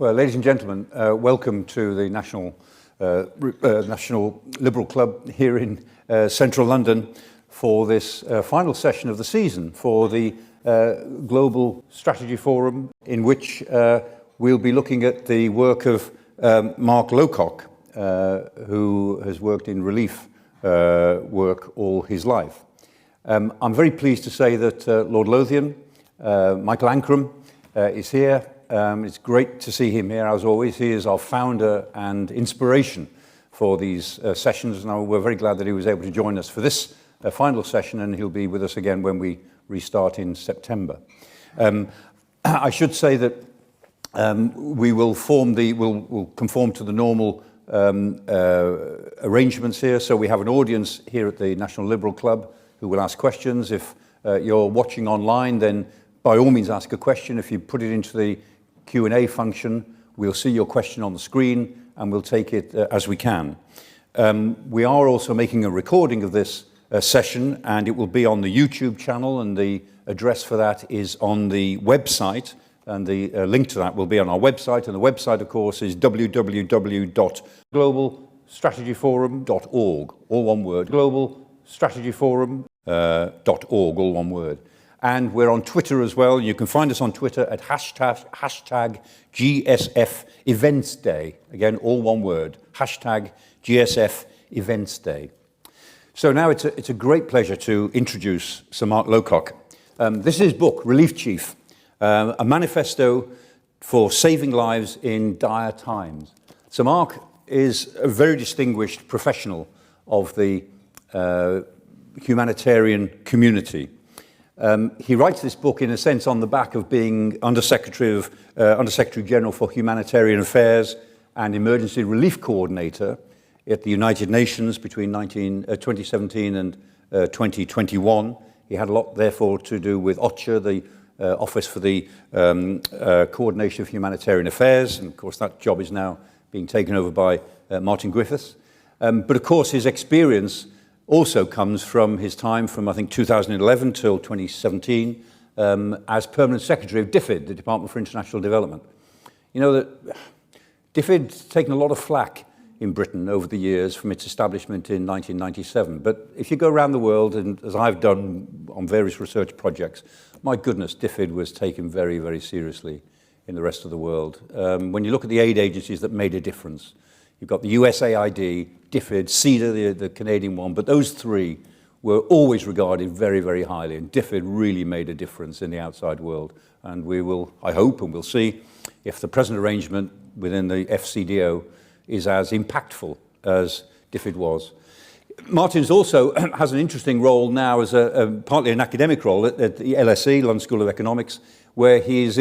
Well, ladies and gentlemen, welcome to the National Liberal Club here in central London for this final session of the season for the Global Strategy Forum, in which we'll be looking at the work of Mark Lowcock, who has worked in relief work all his life. I'm very pleased to say that Lord Lothian, Michael Ancram, is here. It's great to see him here, as always. He is our founder and inspiration for these sessions, and we're very glad that he was able to join us for this final session, and he'll be with us again when we restart in September. I should say that we will we'll conform to the normal arrangements here. So we have an audience here at the National Liberal Club who will ask questions. If you're watching online, then by all means ask a question. If you put it into the Q&A function, we'll see your question on the screen and we'll take it as we can. We are also making a recording of this session, and it will be on the YouTube channel, and the address for that is on the website, and the link to that will be on our website, and the website, of course, is www.globalstrategyforum.org, all one word, globalstrategyforum.org, all one word. And we're on Twitter as well. You can find us on Twitter at hashtag GSF Events Day. Again, all one word, hashtag GSF Events Day. So now it's a great pleasure to introduce Sir Mark Lowcock. This is his book, Relief Chief, a manifesto for saving lives in dire times. Sir Mark is a very distinguished professional of the humanitarian community. He writes this book, in a sense, on the back of being Undersecretary General for Humanitarian Affairs and Emergency Relief Coordinator at the United Nations between 2017 and 2021. He had a lot, therefore, to do with OCHA, the Office for the Coordination of Humanitarian Affairs, and of course that job is now being taken over by Martin Griffiths. But of course his experience also comes from his time from, I think, 2011 till 2017 as Permanent Secretary of DFID, the Department for International Development. You know that DFID's taken a lot of flack in Britain over the years from its establishment in 1997. But if you go around the world, and as I've done on various research projects, my goodness, DFID was taken very, very seriously in the rest of the world. When you look at the aid agencies that made a difference, you've got the USAID, DFID, CEDA, the Canadian one, but those three were always regarded very, very highly, and DFID really made a difference in the outside world. And we will, I hope, and we'll see if the present arrangement within the FCDO is as impactful as DFID was. Martin's also has an interesting role now as partly an academic role at the LSE, London School of Economics, where he is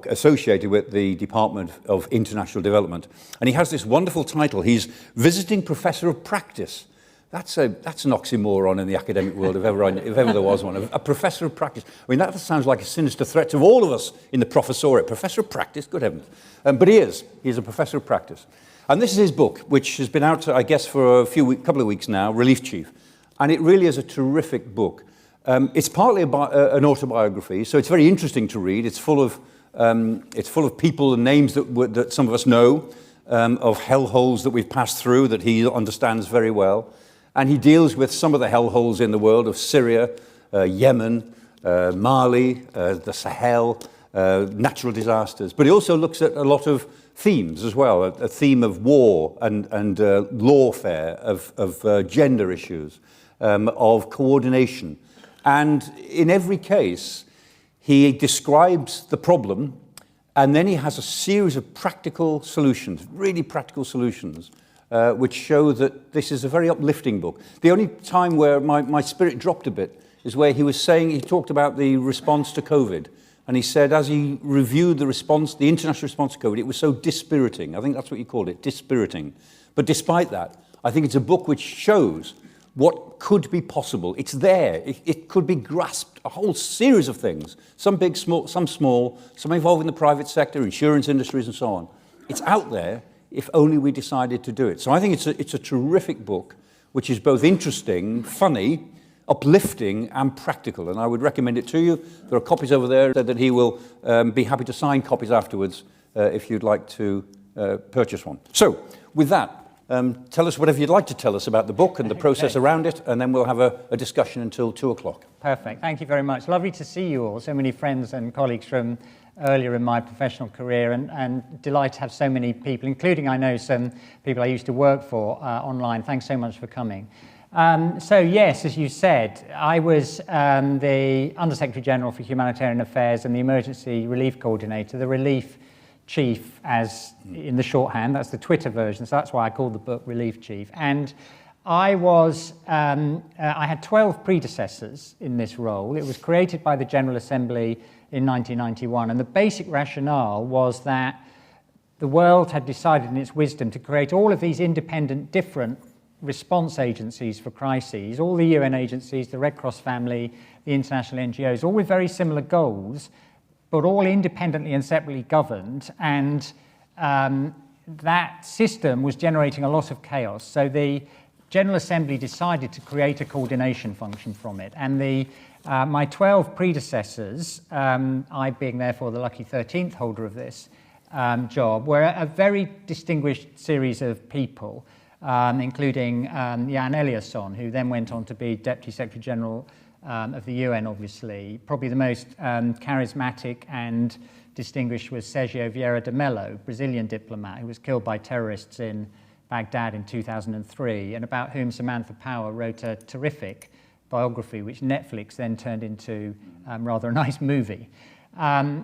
associated with the Department of International Development. And he has this wonderful title. He's Visiting Professor of Practice. That's an oxymoron in the academic world, if ever there was one. A Professor of Practice. I mean, that sounds like a sinister threat to all of us in the professoriate. Professor of Practice, good heavens. But he is. He's a Professor of Practice. And this is his book, which has been out, I guess, for a couple of weeks now, Relief Chief. And it really is a terrific book. It's partly about an autobiography, so it's very interesting to read. It's full of people and names that some of us know, of hellholes that we've passed through that he understands very well. And he deals with some of the hellholes in the world of Syria, Yemen, Mali, the Sahel, natural disasters. But he also looks at a lot of themes as well, a theme of war and lawfare, of gender issues, of coordination. And in every case, he describes the problem, and then he has a series of practical solutions, really practical solutions, which show that this is a very uplifting book. The only time where my spirit dropped a bit is where he talked about the response to COVID. And he said, as he reviewed the international response to COVID, it was so dispiriting. I think that's what you called it, dispiriting. But despite that, I think it's a book which shows what could be possible. It's there. It could be grasped, a whole series of things, some big, some small, some involving the private sector, insurance industries, and so on. It's out there if only we decided to do it. So I think it's a terrific book, which is both interesting, funny, uplifting and practical, and I would recommend it to you. There are copies over there that he will be happy to sign copies afterwards if you'd like to purchase one. So, with that, tell us whatever you'd like to tell us about the book and the process around it, and then we'll have a discussion until 2 o'clock. Perfect. Thank you very much. Lovely to see you all. So many friends and colleagues from earlier in my professional career, and delighted to have so many people, including I know some people I used to work for online. Thanks so much for coming. So yes, as you said, I was the Undersecretary General for Humanitarian Affairs and the Emergency Relief Coordinator, the Relief Chief, as in the shorthand. That's the Twitter version, so that's why I called the book Relief Chief. And I was, I had 12 predecessors in this role. It was created by the General Assembly in 1991, and the basic rationale was that the world had decided in its wisdom to create all of these independent, different response agencies for crises, all the UN agencies, the Red Cross family, the international NGOs, all with very similar goals, but all independently and separately governed, and that system was generating a lot of chaos. So the General Assembly decided to create a coordination function from it, and my 12 predecessors, I being therefore the lucky 13th holder of this job, were a very distinguished series of people, including Jan Eliasson, who then went on to be Deputy Secretary General of the UN, obviously. Probably the most charismatic and distinguished was Sergio Vieira de Mello, Brazilian diplomat, who was killed by terrorists in Baghdad in 2003, and about whom Samantha Power wrote a terrific biography, which Netflix then turned into rather a nice movie. I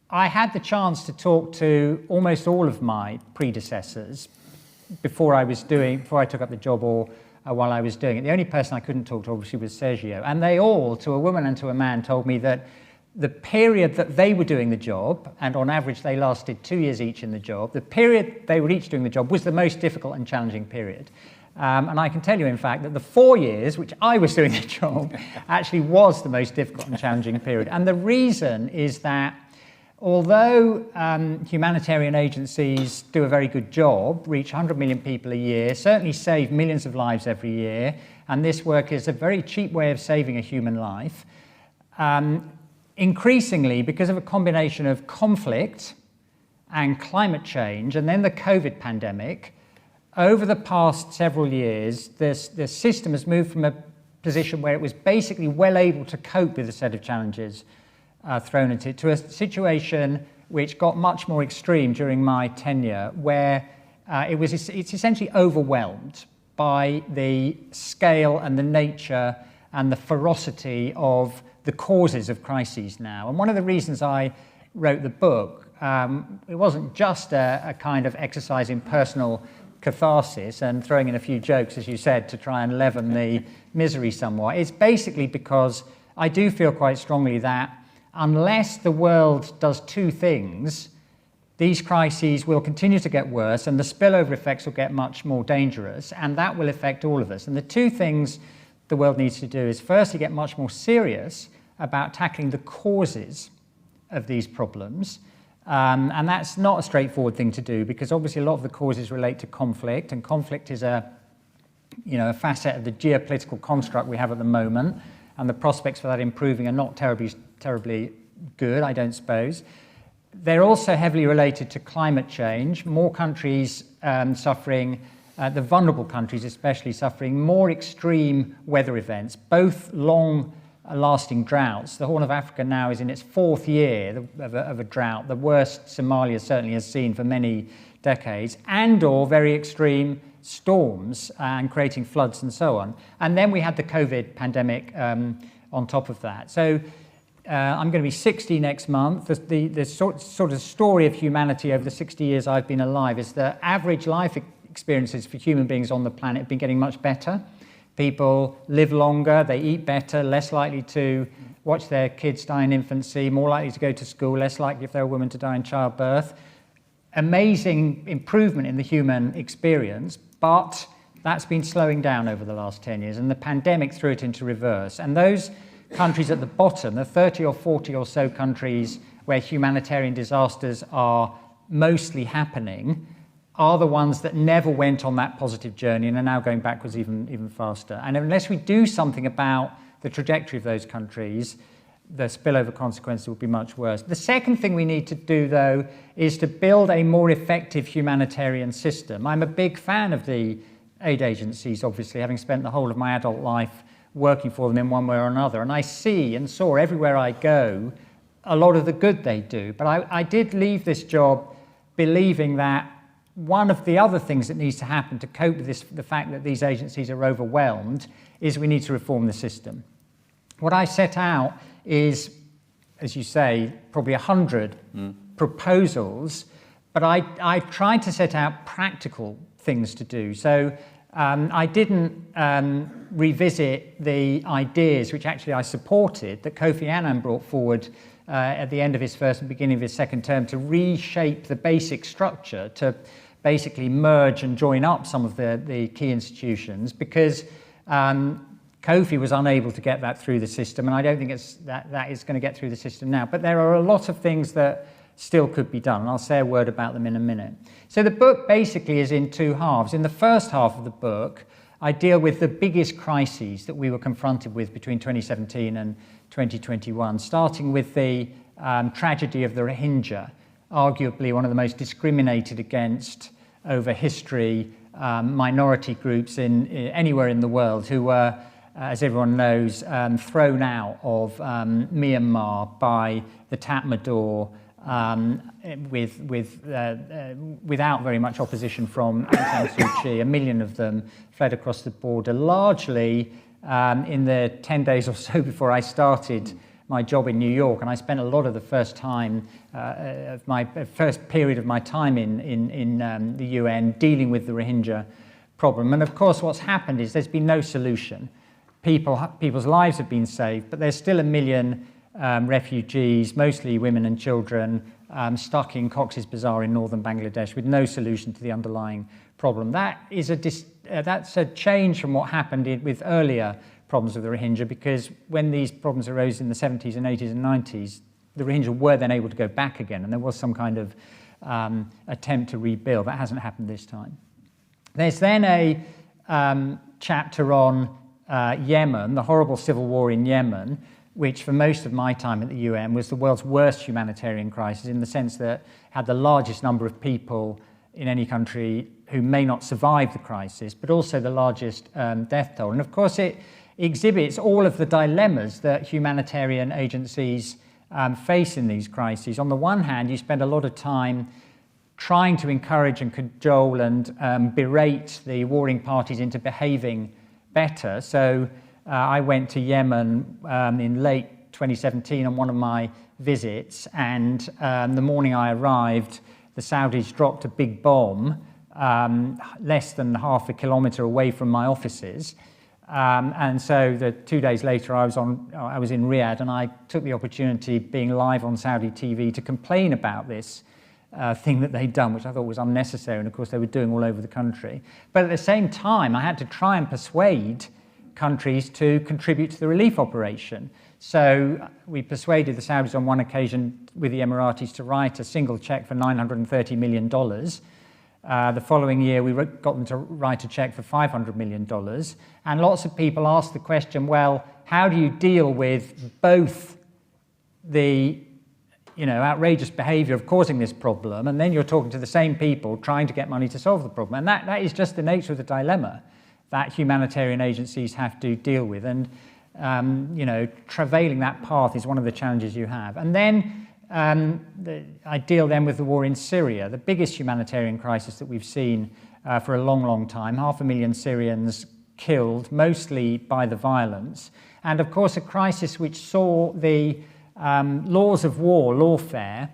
had the chance to talk to almost all of my predecessors before I took up the job or while I was doing it. The only person I couldn't talk to obviously was Sergio, and they all, to a woman and to a man, told me that the period that they were doing the job, and on average they lasted 2 years each in the job, the period they were each doing the job was the most difficult and challenging period. And I can tell you, in fact, that the 4 years which I was doing the job actually was the most difficult and challenging period. And the reason is that although humanitarian agencies do a very good job, reach 100 million people a year, certainly save millions of lives every year, and this work is a very cheap way of saving a human life, increasingly, because of a combination of conflict and climate change, and then the COVID pandemic, over the past several years, the system has moved from a position where it was basically well able to cope with a set of challenges thrown at it, to a situation which got much more extreme during my tenure, where it's essentially overwhelmed by the scale and the nature and the ferocity of the causes of crises now. And one of the reasons I wrote the book, it wasn't just a kind of exercise in personal catharsis and throwing in a few jokes, as you said, to try and leaven the misery somewhat. It's basically because I do feel quite strongly that unless the world does two things, these crises will continue to get worse and the spillover effects will get much more dangerous, and that will affect all of us. And the two things the world needs to do is firstly get much more serious about tackling the causes of these problems. And that's not a straightforward thing to do, because obviously a lot of the causes relate to conflict, and conflict is a facet of the geopolitical construct we have at the moment, and the prospects for that improving are not terribly good, I don't suppose. They're also heavily related to climate change. More countries suffering, the vulnerable countries especially, suffering more extreme weather events, both long-lasting droughts. The Horn of Africa now is in its 4th year of a drought, the worst Somalia certainly has seen for many decades, and/or very extreme storms and creating floods and so on. And then we had the COVID pandemic on top of that. So I'm going to be 60 next month. The sort of story of humanity over the 60 years I've been alive is that average life experiences for human beings on the planet have been getting much better. People live longer, they eat better, less likely to watch their kids die in infancy, more likely to go to school, less likely if they're a woman to die in childbirth. Amazing improvement in the human experience, but that's been slowing down over the last 10 years, and the pandemic threw it into reverse. And those countries at the bottom, the 30 or 40 or so countries where humanitarian disasters are mostly happening, are the ones that never went on that positive journey and are now going backwards even faster. And unless we do something about the trajectory of those countries, the spillover consequences will be much worse. The second thing we need to do, though, is to build a more effective humanitarian system. I'm a big fan of the aid agencies, obviously, having spent the whole of my adult life working for them in one way or another. And I see and saw everywhere I go a lot of the good they do. But I did leave this job believing that one of the other things that needs to happen to cope with this, the fact that these agencies are overwhelmed, is we need to reform the system. What I set out is, as you say, probably 100 proposals, but I tried to set out practical things to do. So I didn't revisit the ideas which actually I supported that Kofi Annan brought forward at the end of his first and beginning of his second term to reshape the basic structure, to basically merge and join up some of the key institutions, because Kofi was unable to get that through the system, and I don't think that is going to get through the system now. But there are a lot of things that still could be done, and I'll say a word about them in a minute. So the book basically is in two halves. In the first half of the book, I deal with the biggest crises that we were confronted with between 2017 and 2021, starting with the tragedy of the Rohingya, arguably one of the most discriminated against over history minority groups anywhere in the world, who were, as everyone knows, thrown out of Myanmar by the Tatmadaw, without very much opposition from Aung San Suu Kyi. 1 million of them fled across the border, largely in the 10 days or so before I started my job in New York, and I spent a lot of the first period of my time in the UN dealing with the Rohingya problem. And of course, what's happened is there's been no solution. People's lives have been saved, but there's still 1 million refugees, mostly women and children, stuck in Cox's Bazar in northern Bangladesh with no solution to the underlying problem. That's a change from what happened with earlier problems of the Rohingya, because when these problems arose in the 70s and 80s and 90s, the Rohingya were then able to go back again, and there was some kind of attempt to rebuild. That hasn't happened this time. There's then a chapter on Yemen, the horrible civil war in Yemen, which for most of my time at the UN was the world's worst humanitarian crisis, in the sense that it had the largest number of people in any country who may not survive the crisis, but also the largest death toll. And of course it exhibits all of the dilemmas that humanitarian agencies face in these crises. On the one hand, you spend a lot of time trying to encourage and cajole and berate the warring parties into behaving better. So I went to Yemen in late 2017 on one of my visits, and the morning I arrived, the Saudis dropped a big bomb less than half a kilometre away from my offices. And so 2 days later, I was in Riyadh, and I took the opportunity, being live on Saudi TV, to complain about this thing that they'd done, which I thought was unnecessary, and of course they were doing all over the country. But at the same time, I had to try and persuade countries to contribute to the relief operation. So we persuaded the Saudis on one occasion with the Emiratis to write a single check for $930 million. The following year, we got them to write a check for $500 million. And lots of people asked the question, well, how do you deal with both the outrageous behavior of causing this problem, and then you're talking to the same people trying to get money to solve the problem? And that is just the nature of the dilemma that humanitarian agencies have to deal with. And, travailing that path is one of the challenges you have. And then I deal then with the war in Syria, the biggest humanitarian crisis that we've seen for a long, long time. 500,000 Syrians killed, mostly by the violence. And of course, a crisis which saw the laws of war, lawfare,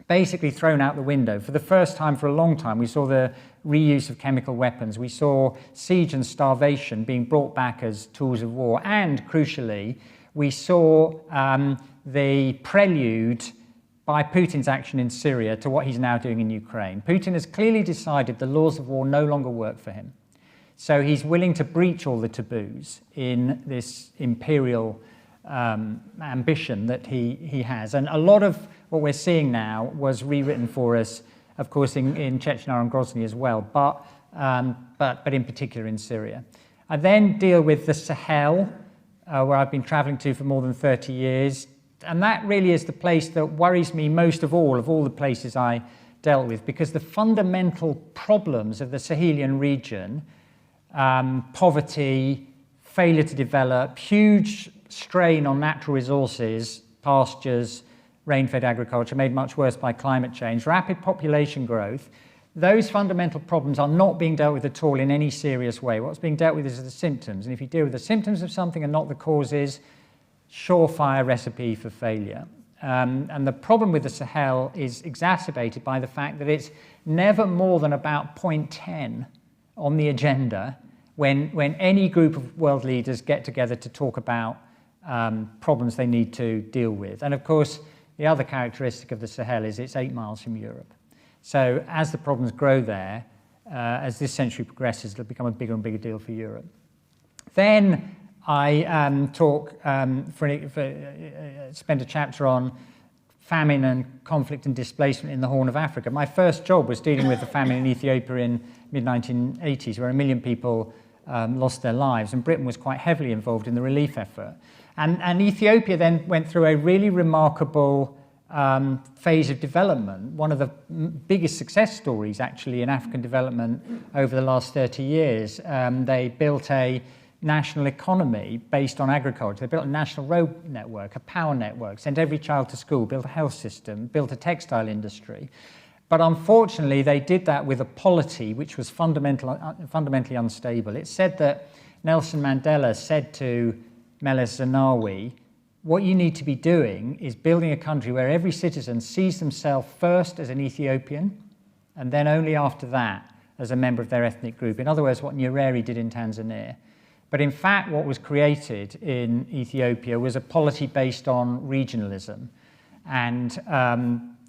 basically thrown out the window. For the first time for a long time, we saw the reuse of chemical weapons. We saw siege and starvation being brought back as tools of war. And crucially, we saw the prelude by Putin's action in Syria to what he's now doing in Ukraine. Putin has clearly decided the laws of war no longer work for him. So he's willing to breach all the taboos in this imperial ambition that he has. And a lot of what we're seeing now was rewritten for us, of course, in Chechnya and Grozny as well, but in particular in Syria. I then deal with the Sahel, where I've been traveling to for more than 30 years. And that really is the place that worries me most of all the places I dealt with, because the fundamental problems of the Sahelian region, poverty, failure to develop, huge strain on natural resources, pastures, rain-fed agriculture, made much worse by climate change, rapid population growth, those fundamental problems are not being dealt with at all in any serious way. What's being dealt with is the symptoms. And if you deal with the symptoms of something and not the causes, surefire recipe for failure. And the problem with the Sahel is exacerbated by the fact that it's never more than about point 10 on the agenda when any group of world leaders get together to talk about problems they need to deal with. And of course, the other characteristic of the Sahel is it's 8 miles from Europe. So as the problems grow there, as this century progresses, it'll become a bigger and bigger deal for Europe. Then I spent a chapter on famine and conflict and displacement in the Horn of Africa. My first job was dealing with the famine in Ethiopia in mid-1980s, where 1 million people lost their lives, and Britain was quite heavily involved in the relief effort. And Ethiopia then went through a really remarkable phase of development, one of the biggest success stories actually in African development over the last 30 years. They built a national economy based on agriculture. They built a national road network, a power network, sent every child to school, built a health system, built a textile industry. But unfortunately, they did that with a polity which was fundamentally unstable. It said that Nelson Mandela said to Meles Zenawi, what you need to be doing is building a country where every citizen sees themselves first as an Ethiopian, and then only after that as a member of their ethnic group. In other words, what Nyerere did in Tanzania. But in fact, what was created in Ethiopia was a polity based on regionalism. And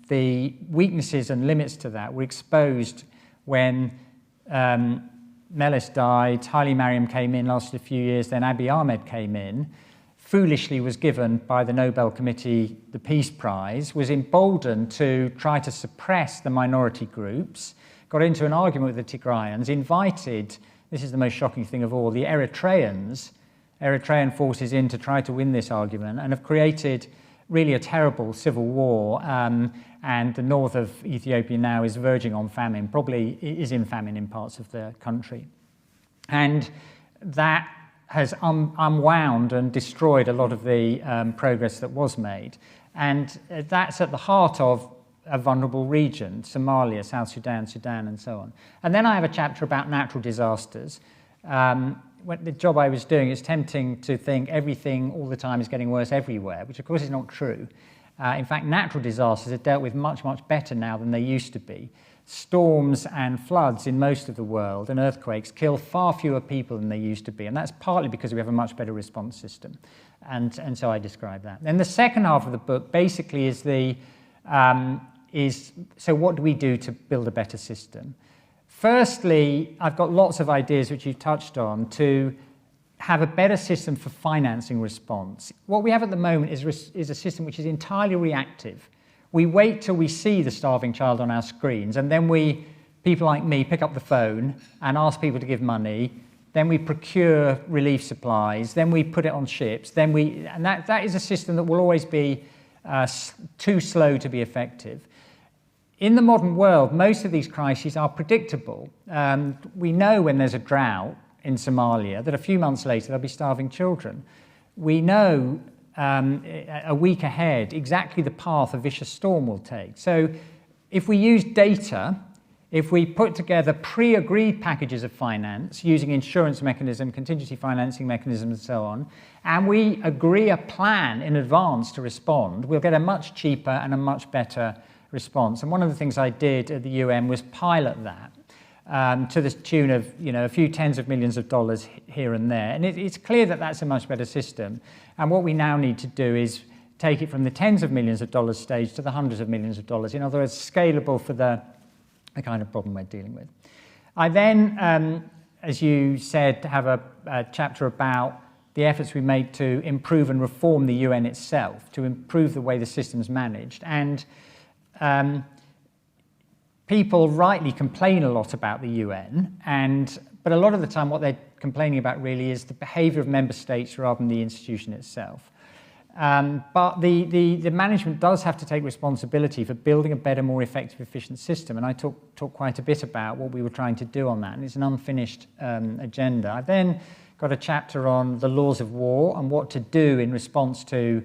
the weaknesses and limits to that were exposed when Meles died, Haile Mariam came in, lasted a few years, then Abiy Ahmed came in, foolishly was given by the Nobel Committee the Peace Prize, was emboldened to try to suppress the minority groups, got into an argument with the Tigrayans, invited, this is the most shocking thing of all, the Eritrean forces in to try to win this argument, and have created really a terrible civil war, and the north of Ethiopia now is verging on famine, probably is in famine in parts of the country. And that has unwound and destroyed a lot of the progress that was made. And that's at the heart of a vulnerable region, Somalia, South Sudan, Sudan, and so on. And then I have a chapter about natural disasters. The job I was doing, it's tempting to think everything all the time is getting worse everywhere, which of course is not true. In fact, natural disasters are dealt with much, much better now than they used to be. Storms and floods in most of the world and earthquakes kill far fewer people than they used to be, and that's partly because we have a much better response system. And so I describe that. Then the second half of the book basically is so what do we do to build a better system? Firstly, I've got lots of ideas which you've touched on to have a better system for financing response. What we have at the moment is a system which is entirely reactive. We wait till we see the starving child on our screens, and then people like me, pick up the phone and ask people to give money. Then we procure relief supplies. Then we put it on ships. And that is a system that will always be too slow to be effective. In the modern world, most of these crises are predictable. We know when there's a drought in Somalia that a few months later there'll be starving children. We know a week ahead exactly the path a vicious storm will take. So if we use data, if we put together pre-agreed packages of finance using insurance mechanism, contingency financing mechanisms and so on, and we agree a plan in advance to respond, we'll get a much cheaper and a much better response. And one of the things I did at the UN was pilot that to the tune of a few tens of millions of dollars here and there. And it's clear that that's a much better system. And what we now need to do is take it from the tens of millions of dollars stage to the hundreds of millions of dollars. In other words, scalable for the kind of problem we're dealing with. I then, as you said, have a chapter about the efforts we make to improve and reform the UN itself, to improve the way the system's managed. And people rightly complain a lot about the UN, but a lot of the time what they're complaining about really is the behaviour of member states rather than the institution itself. But the management does have to take responsibility for building a better, more effective, efficient system. And I talk quite a bit about what we were trying to do on that. And it's an unfinished agenda. I then got a chapter on the laws of war and what to do in response to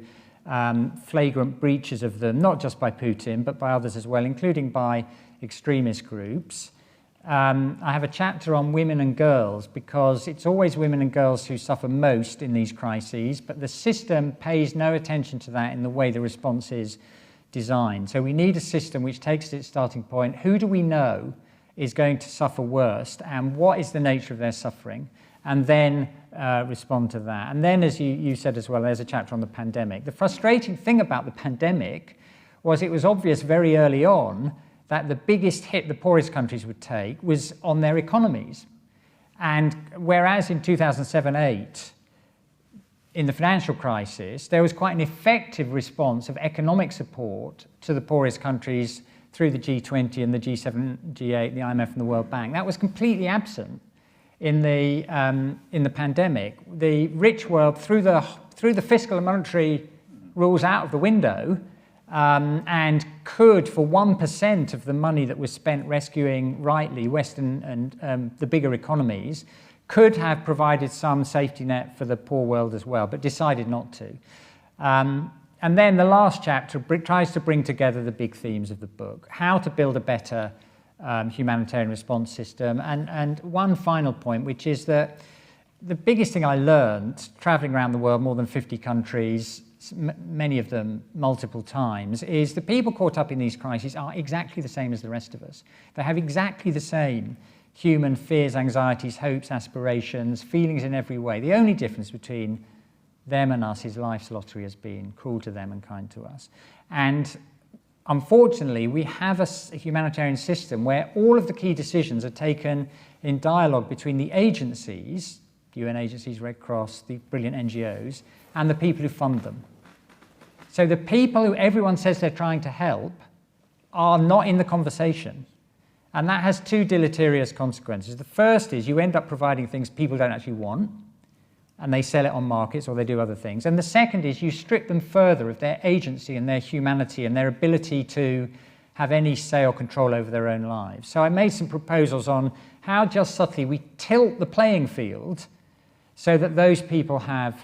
flagrant breaches of them, not just by Putin, but by others as well, including by extremist groups. I have a chapter on women and girls because it's always women and girls who suffer most in these crises, but the system pays no attention to that in the way the response is designed. So we need a system which takes its starting point, who do we know is going to suffer worst and what is the nature of their suffering, and then respond to that. And then, as you said as well, there's a chapter on the pandemic. The frustrating thing about the pandemic was it was obvious very early on that the biggest hit the poorest countries would take was on their economies. And whereas in 2007-8, in the financial crisis, there was quite an effective response of economic support to the poorest countries through the G20 and the G7, G8, the IMF and the World Bank. That was completely absent in the pandemic. The rich world threw the fiscal and monetary rules out of the window, and could, for 1% of the money that was spent rescuing rightly Western and the bigger economies, could have provided some safety net for the poor world as well, but decided not to. And then the last chapter tries to bring together the big themes of the book, how to build a better humanitarian response system. And one final point, which is that the biggest thing I learned, traveling around the world, more than 50 countries, many of them multiple times, is the people caught up in these crises are exactly the same as the rest of us. They have exactly the same human fears, anxieties, hopes, aspirations, feelings in every way. The only difference between them and us is life's lottery has been cruel to them and kind to us. And unfortunately, we have a humanitarian system where all of the key decisions are taken in dialogue between the agencies, UN agencies, Red Cross, the brilliant NGOs, and the people who fund them. So the people who everyone says they're trying to help are not in the conversation. And that has two deleterious consequences. The first is you end up providing things people don't actually want, and they sell it on markets or they do other things. And the second is you strip them further of their agency and their humanity and their ability to have any say or control over their own lives. So I made some proposals on how just subtly we tilt the playing field so that those people have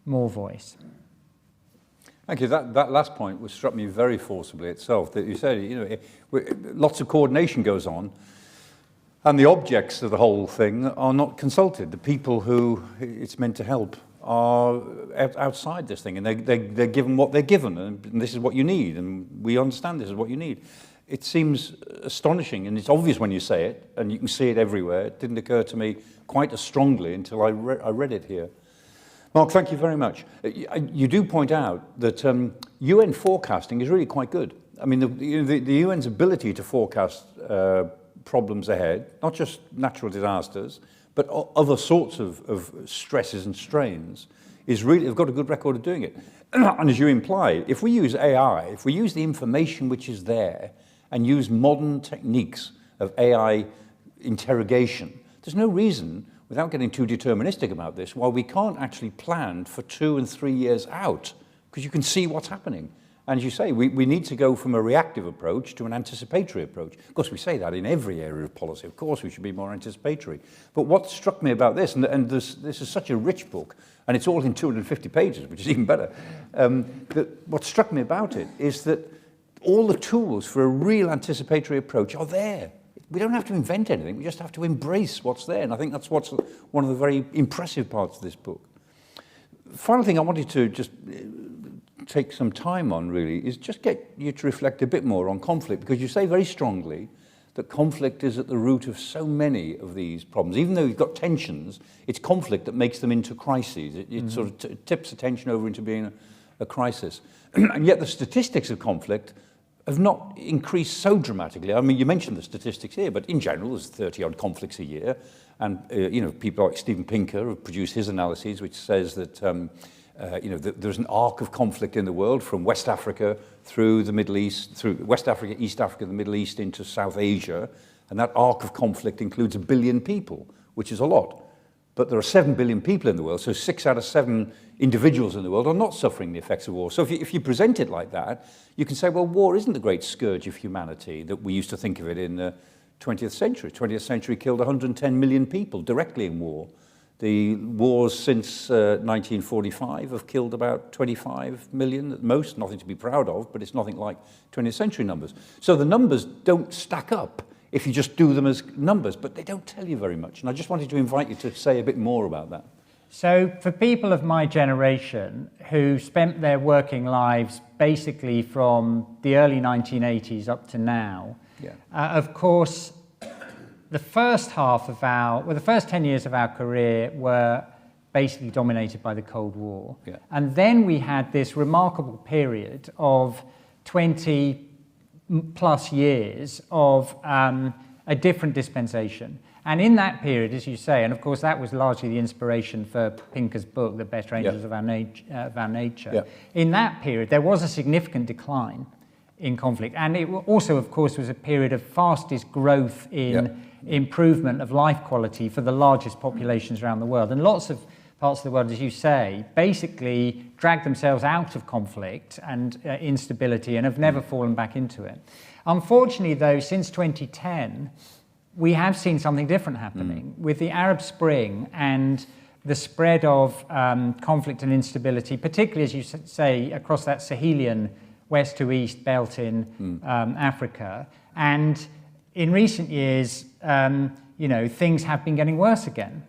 more voice. Thank you. That last point was struck me very forcibly itself, that you said, you know, lots of coordination goes on, and the objects of the whole thing are not consulted. The people who it's meant to help are outside this thing, and they're given what they're given, and this is what you need, and we understand this is what you need. It seems astonishing, and it's obvious when you say it, and you can see it everywhere. It didn't occur to me quite as strongly until I read it here. Mark, thank you very much. You do point out that UN forecasting is really quite good. I mean, the UN's ability to forecast problems ahead, not just natural disasters, but other sorts of stresses and strains, is really, they've got a good record of doing it. And as you imply, if we use AI, if we use the information which is there and use modern techniques of AI interrogation, there's no reason, without getting too deterministic about this, why we can't actually plan for 2 and 3 years out, because you can see what's happening. And as you say, we need to go from a reactive approach to an anticipatory approach. Of course, we say that in every area of policy. Of course, we should be more anticipatory. But what struck me about this, and this is such a rich book, and it's all in 250 pages, which is even better, what struck me about it is that all the tools for a real anticipatory approach are there. We don't have to invent anything, we just have to embrace what's there. And I think that's what's one of the very impressive parts of this book. The final thing I wanted to just take some time on, really, is just get you to reflect a bit more on conflict, because you say very strongly that conflict is at the root of so many of these problems. Even though you've got tensions, it's conflict that makes them into crises. It sort of tips attention over into being a crisis. And yet the statistics of conflict have not increased so dramatically. I mean, you mentioned the statistics here, but in general, there's 30-odd conflicts a year. And, you know, people like Steven Pinker have produced his analyses, which says that, you know, there's an arc of conflict in the world from West Africa through the Middle East, through West Africa, East Africa, the Middle East into South Asia. And that arc of conflict includes 1 billion people, which is a lot. But there are 7 billion people in the world, so 6 out of 7 individuals in the world are not suffering the effects of war. So if you present it like that, you can say, well, war isn't the great scourge of humanity that we used to think of it in the 20th century. 20th century killed 110 million people directly in war. The wars since 1945 have killed about 25 million at most, nothing to be proud of, but it's nothing like 20th century numbers. So the numbers don't stack up if you just do them as numbers, but they don't tell you very much. And I just wanted to invite you to say a bit more about that. So for people of my generation who spent their working lives basically from the early 1980s up to now, of course, the first 10 years of our career were basically dominated by the Cold War. Yeah. And then we had this remarkable period of 20 plus years of a different dispensation. And in that period, as you say, and of course that was largely the inspiration for Pinker's book, The Better Angels of Our Nature. Yeah. In that period, there was a significant decline in conflict. And it also, of course, was a period of fastest growth in improvement of life quality for the largest populations around the world. And lots of parts of the world, as you say, basically dragged themselves out of conflict and instability and have never fallen back into it. Unfortunately, though, since 2010, we have seen something different happening with the Arab Spring and the spread of conflict and instability, particularly, as you say, across that Sahelian west to east belt in Africa. And in recent years, things have been getting worse again.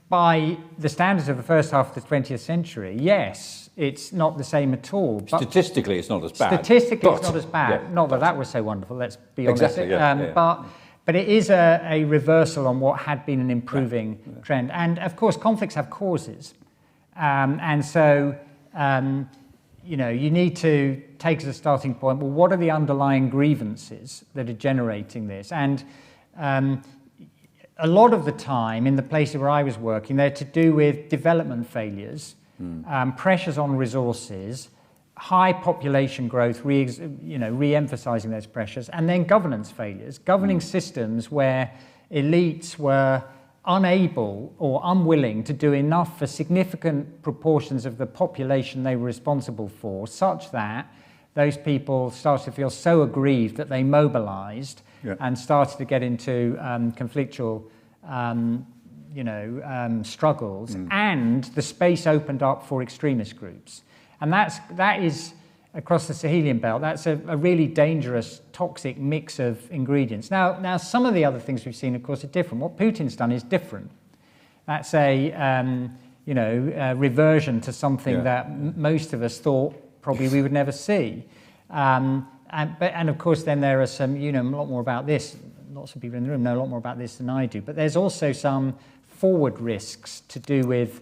By the standards of the first half of the 20th century, yes, it's not the same at all. But statistically, it's not as bad. Statistically, it's not as bad. Not that that was so wonderful, let's be honest. Exactly, But it is a reversal on what had been an improving trend. And of course, conflicts have causes. And so, you need to take as a starting point, well, what are the underlying grievances that are generating this? And a lot of the time, in the places where I was working, they're to do with development failures, pressures on resources, high population growth, re-emphasizing those pressures, and then governance failures, governing systems where elites were unable or unwilling to do enough for significant proportions of the population they were responsible for, such that those people started to feel so aggrieved that they mobilized and started to get into conflictual struggles, and the space opened up for extremist groups. And that is across the Sahelian belt. That's a really dangerous, toxic mix of ingredients. Now, some of the other things we've seen, of course, are different. What Putin's done is different. That's a reversion to something that most of us thought probably we would never see. And of course, then there are some, a lot more about this. Lots of people in the room know a lot more about this than I do. But there's also some forward risks to do with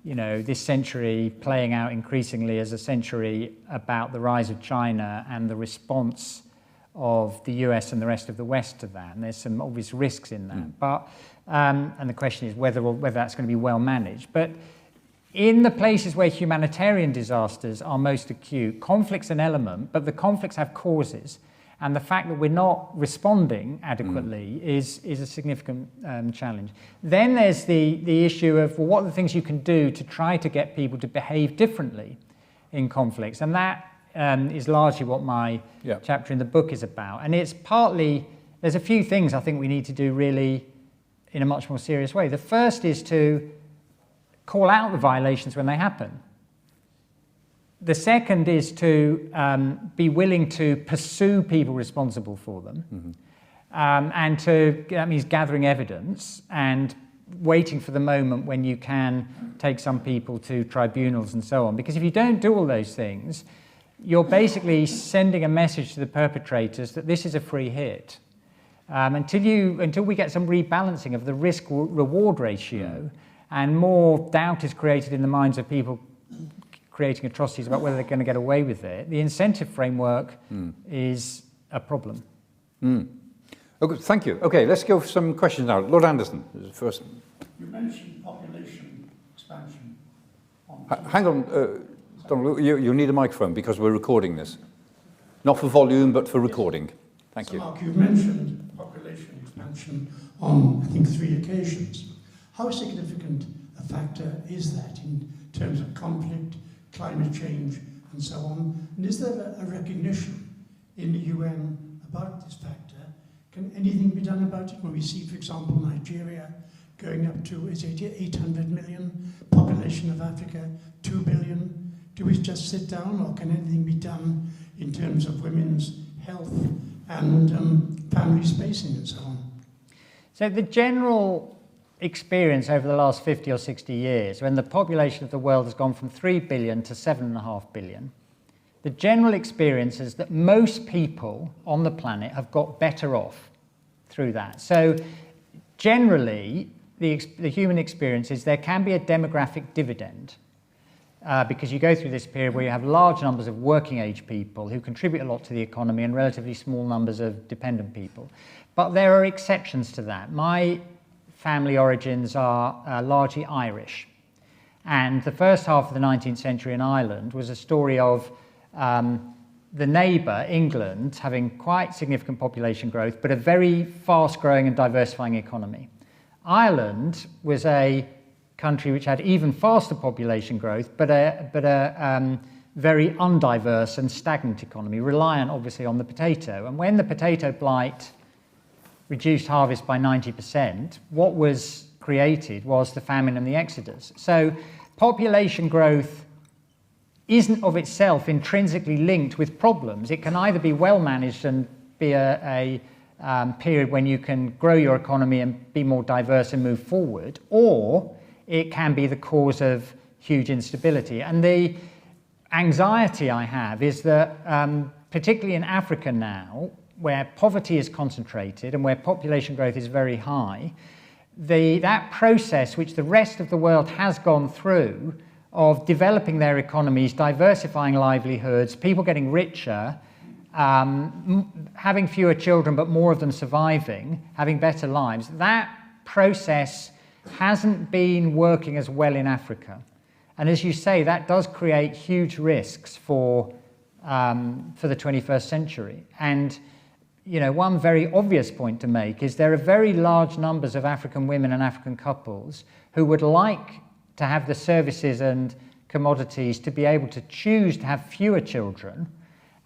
this century playing out increasingly as a century about the rise of China and the response of the US and the rest of the West to that. And there's some obvious risks in that. But and the question is whether that's going to be well managed. But in the places where humanitarian disasters are most acute, conflict's an element, but the conflicts have causes. And the fact that we're not responding adequately is a significant challenge. Then there's the issue of, well, what are the things you can do to try to get people to behave differently in conflicts? And that is largely what my chapter in the book is about. And it's partly, there's a few things I think we need to do really in a much more serious way. The first is to call out the violations when they happen. The second is to be willing to pursue people responsible for them. And that means gathering evidence and waiting for the moment when you can take some people to tribunals and so on. Because if you don't do all those things, you're basically sending a message to the perpetrators that this is a free hit. Until we get some rebalancing of the risk-reward ratio and more doubt is created in the minds of people creating atrocities about whether they're going to get away with it, the incentive framework is a problem. Okay, thank you. Okay, let's go for some questions now. Lord Anderson is first. You mentioned population expansion. Hang on, Donald, you need a microphone because we're recording this. Not for volume, but for recording. Thank So you. Mark, you've mentioned population expansion on, I think, 3 occasions. How significant a factor is that in terms of conflict, climate change, and so on? And is there a recognition in the UN about this factor? Can anything be done about it? When we see, for example, Nigeria going up to, is it 800 million, population of Africa, 2 billion? Do we just sit down, or can anything be done in terms of women's health and family spacing and so on? So the general experience over the last 50 or 60 years, when the population of the world has gone from 3 billion to 7.5 billion, the general experience is that most people on the planet have got better off through that. So generally, the human experience is there can be a demographic dividend because you go through this period where you have large numbers of working age people who contribute a lot to the economy and relatively small numbers of dependent people. But there are exceptions to that. My family origins are largely Irish. And the first half of the 19th century in Ireland was a story of the neighbour, England, having quite significant population growth, but a very fast-growing and diversifying economy. Ireland was a country which had even faster population growth, but a very undiverse and stagnant economy, reliant obviously on the potato. And when the potato blight reduced harvest by 90%, what was created was the famine and the exodus. So population growth isn't of itself intrinsically linked with problems. It can either be well managed and be a period when you can grow your economy and be more diverse and move forward, or it can be the cause of huge instability. And the anxiety I have is that, particularly in Africa now, where poverty is concentrated and where population growth is very high, that process which the rest of the world has gone through of developing their economies, diversifying livelihoods, people getting richer, having fewer children but more of them surviving, having better lives, that process hasn't been working as well in Africa. And as you say, that does create huge risks for the 21st century. And you know, one very obvious point to make is there are very large numbers of African women and African couples who would like to have the services and commodities to be able to choose to have fewer children.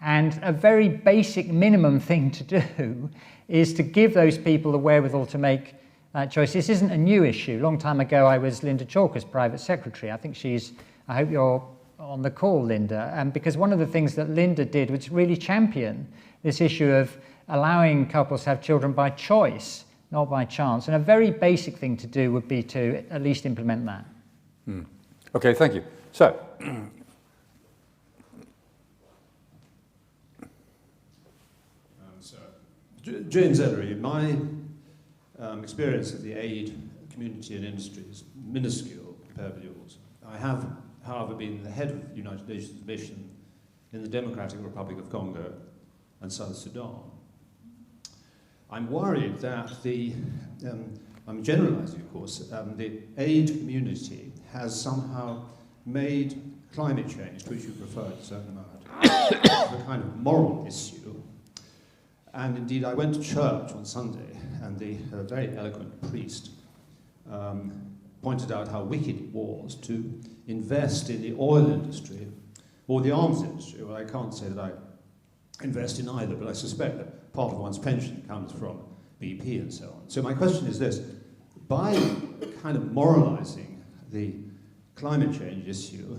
And a very basic minimum thing to do is to give those people the wherewithal to make that choice. This isn't a new issue. A long time ago, I was Linda Chalker's private secretary. I think I hope you're on the call, Linda, because one of the things that Linda did was really champion this issue of allowing couples to have children by choice, not by chance. And a very basic thing to do would be to at least implement that. Okay, thank you. So, James Ellery, my experience of the aid community and industry is minuscule compared with yours. I have, however, been the head of the United Nations mission in the Democratic Republic of Congo and South Sudan. I'm worried that I'm generalizing, of course, the aid community has somehow made climate change, to which you referred a certain amount, a kind of moral issue. And indeed, I went to church on Sunday, and the very eloquent priest pointed out how wicked it was to invest in the oil industry or the arms industry. Well, I can't say that I invest in either, but I suspect that part of one's pension comes from BP and so on. So my question is this: by kind of moralizing the climate change issue,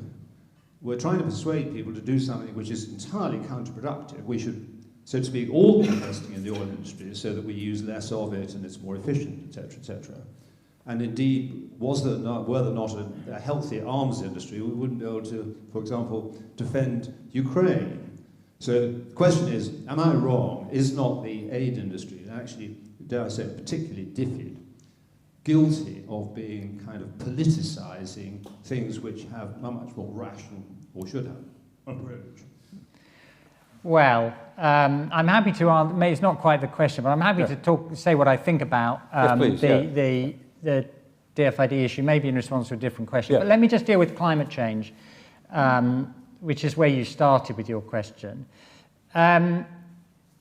we're trying to persuade people to do something which is entirely counterproductive. We should, so to speak, all be investing in the oil industry so that we use less of it and it's more efficient, etc., etc. And indeed, were there not a healthy arms industry, we wouldn't be able to, for example, defend Ukraine. So the question is, am I wrong? Is not the aid industry, and actually, dare I say, particularly DFID, guilty of being kind of politicizing things which have a much more rational, or should have, approach? Well, I'm happy to answer. Maybe it's not quite the question, but I'm happy to say what I think about yes, please, the DFID issue, maybe in response to a different question. Yeah. But let me just deal with climate change, which is where you started with your question.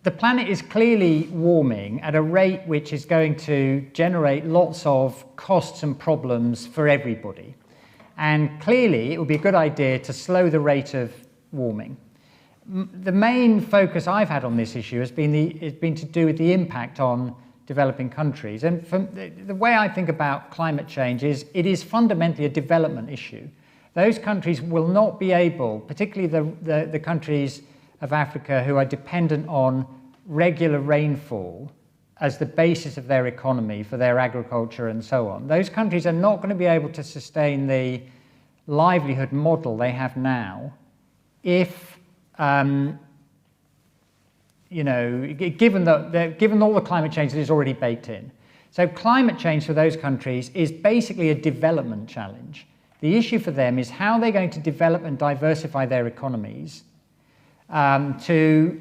the planet is clearly warming at a rate which is going to generate lots of costs and problems for everybody. And clearly, it would be a good idea to slow the rate of warming. The main focus I've had on this issue has been to do with the impact on developing countries. And from the way I think about climate change is it is fundamentally a development issue. Those countries will not be able, particularly the countries of Africa who are dependent on regular rainfall as the basis of their economy for their agriculture and so on. Those countries are not going to be able to sustain the livelihood model they have now if, given all the climate change that is already baked in. So climate change for those countries is basically a development challenge. The issue for them is how they're going to develop and diversify their economies to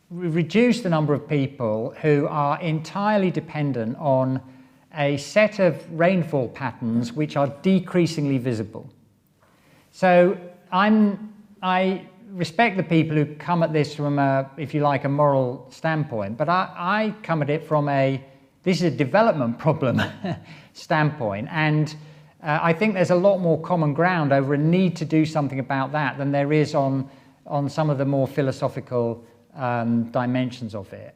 reduce the number of people who are entirely dependent on a set of rainfall patterns which are decreasingly visible. So I respect the people who come at this from if you like, a moral standpoint, but I come at it from this is a development problem standpoint, and I think there's a lot more common ground over a need to do something about that than there is on some of the more philosophical dimensions of it.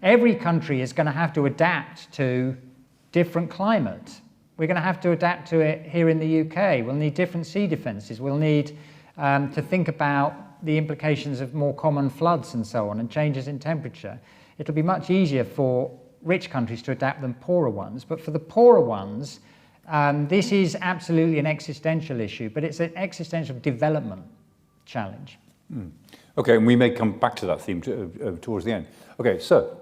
Every country is going to have to adapt to different climate. We're going to have to adapt to it here in the UK. We'll need different sea defences. We'll need to think about the implications of more common floods and so on, and changes in temperature. It'll be much easier for rich countries to adapt than poorer ones. But for the poorer ones, this is absolutely an existential issue, but it's an existential development challenge. Mm. Okay, and we may come back to that theme towards the end. Okay, so.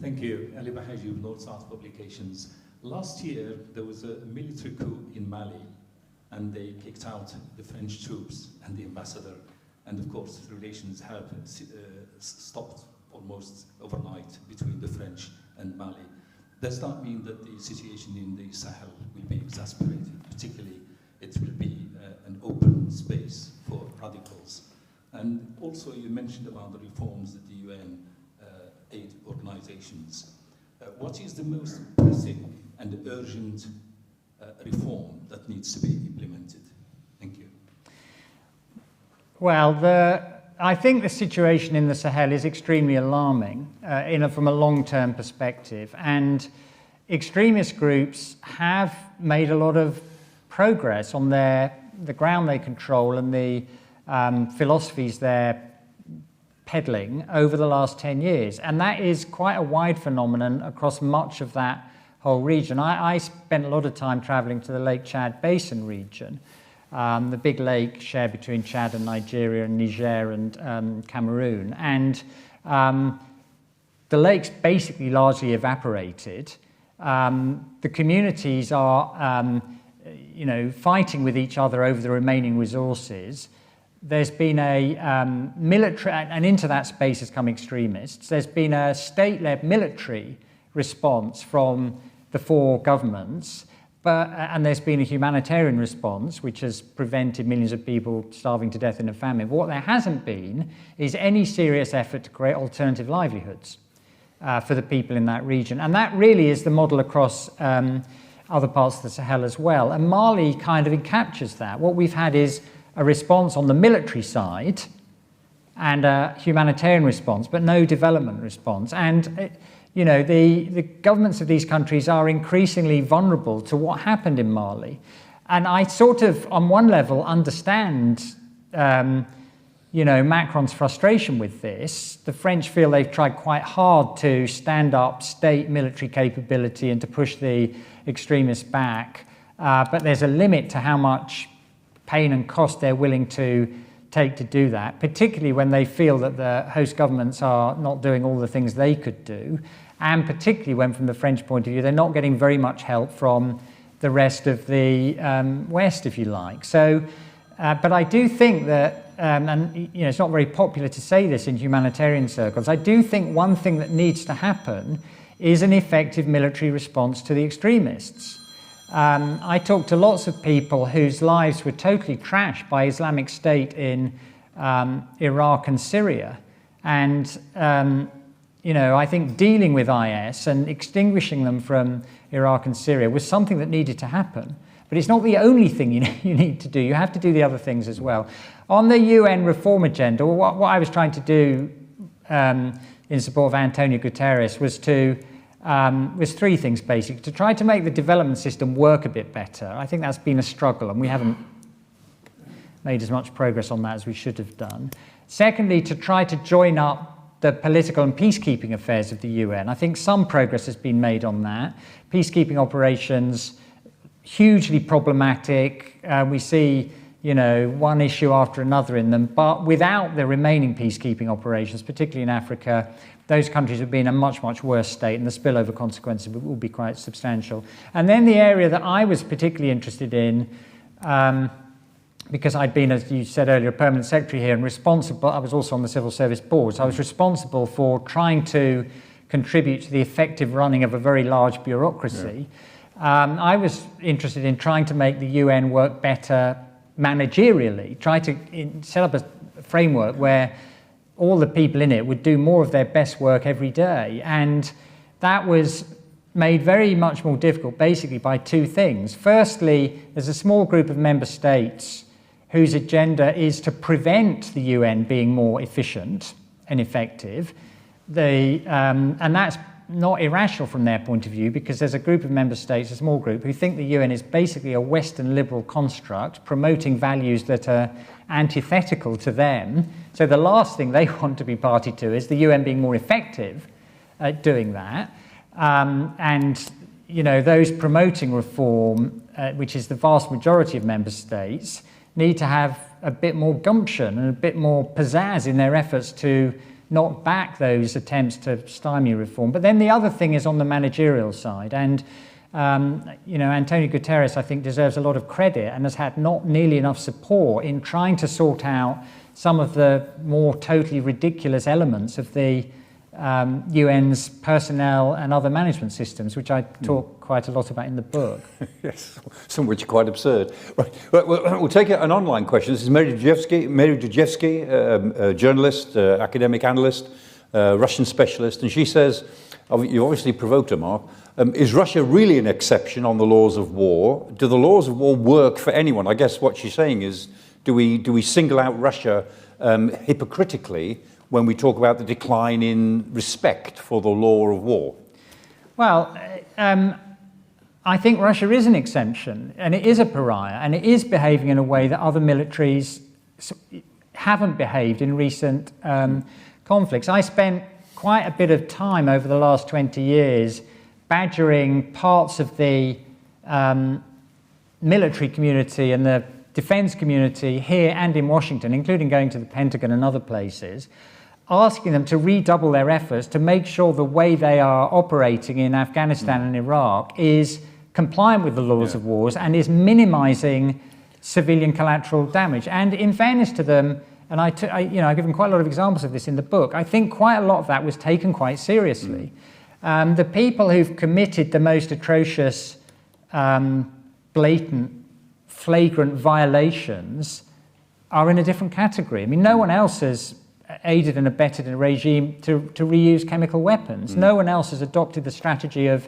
Thank you. Ali Bahaji, Lord South Publications. Last year, there was a military coup in Mali, and they kicked out the French troops and the ambassador. And of course, relations have stopped almost overnight between the French and Mali. Does that mean that the situation in the Sahel will be exasperated? Particularly, it will be an open space for radicals. And also, you mentioned about the reforms that the UN aid organizations. What is the most pressing and urgent reform that needs to be implemented? Thank you. Well, I think the situation in the Sahel is extremely alarming from a long-term perspective, and extremist groups have made a lot of progress on the ground they control and the philosophies they're peddling over the last 10 years, and that is quite a wide phenomenon across much of that whole region. I spent a lot of time traveling to the Lake Chad Basin region, the big lake shared between Chad and Nigeria and Niger and Cameroon. And the lake's basically largely evaporated. The communities are fighting with each other over the remaining resources. There's been a military, and into that space has come extremists. There's been a state-led military response from the four governments, and there's been a humanitarian response which has prevented millions of people starving to death in a famine. But what there hasn't been is any serious effort to create alternative livelihoods for the people in that region. And that really is the model across other parts of the Sahel as well. And Mali kind of captures that. What we've had is a response on the military side and a humanitarian response, but no development response. And the governments of these countries are increasingly vulnerable to what happened in Mali. And I sort of, on one level, understand Macron's frustration with this. The French feel they've tried quite hard to stand up state military capability and to push the extremists back. But there's a limit to how much pain and cost they're willing to take to do that, particularly when they feel that the host governments are not doing all the things they could do, and particularly when, from the French point of view, they're not getting very much help from the rest of the West, if you like. So, but I do think that, and it's not very popular to say this in humanitarian circles, I do think one thing that needs to happen is an effective military response to the extremists. I talked to lots of people whose lives were totally trashed by Islamic State in Iraq and Syria. And, you know, I think dealing with IS and extinguishing them from Iraq and Syria was something that needed to happen. But it's not the only thing you need to do. You have to do the other things as well. On the UN reform agenda, what I was trying to do in support of Antonio Guterres was three things basically. To try to make the development system work a bit better. I think that's been a struggle, and we haven't made as much progress on that as we should have done. Secondly, to try to join up the political and peacekeeping affairs of the UN. I think some progress has been made on that. Peacekeeping operations, hugely problematic. We see, you know, one issue after another in them, but without the remaining peacekeeping operations, particularly in Africa, those countries would be in a much, much worse state, and the spillover consequences will be quite substantial. And then the area that I was particularly interested in, because I'd been, as you said earlier, a permanent secretary here and responsible, I was also on the Civil Service Board, so I was responsible for trying to contribute to the effective running of a very large bureaucracy. Yeah. I was interested in trying to make the UN work better managerially, try to set up a framework where all the people in it would do more of their best work every day. And that was made very much more difficult basically by two things. Firstly, there's a small group of member states whose agenda is to prevent the UN being more efficient and effective. And that's not irrational from their point of view, because there's a group of member states, a small group, who think the UN is basically a Western liberal construct promoting values that are antithetical to them. So the last thing they want to be party to is the UN being more effective at doing that. And you know, those promoting reform, which is the vast majority of member states, need to have a bit more gumption and a bit more pizzazz in their efforts to knock back those attempts to stymie reform. But then the other thing is on the managerial side. And you know, Antonio Guterres, I think, deserves a lot of credit and has had not nearly enough support in trying to sort out some of the more totally ridiculous elements of the UN's personnel and other management systems, which I talk quite a lot about in the book. Yes, some of which are quite absurd. Right. We'll take an online question. This is Mary Dujevsky, a journalist, academic analyst, Russian specialist, and she says, you obviously provoked her, Mark, is Russia really an exception on the laws of war? Do the laws of war work for anyone? I guess what she's saying is, do we single out Russia hypocritically when we talk about the decline in respect for the law of war? Well, I think Russia is an exemption, and it is a pariah, and it is behaving in a way that other militaries haven't behaved in recent conflicts. I spent quite a bit of time over the last 20 years badgering parts of the military community and the defense community here and in Washington, including going to the Pentagon and other places, asking them to redouble their efforts to make sure the way they are operating in Afghanistan and Iraq is compliant with the laws of wars and is minimizing civilian collateral damage. And in fairness to them, and I give them quite a lot of examples of this in the book, I think quite a lot of that was taken quite seriously. The people who've committed the most atrocious, blatant, flagrant violations are in a different category. I mean, no one else has aided and abetted a regime to reuse chemical weapons. No one else has adopted the strategy of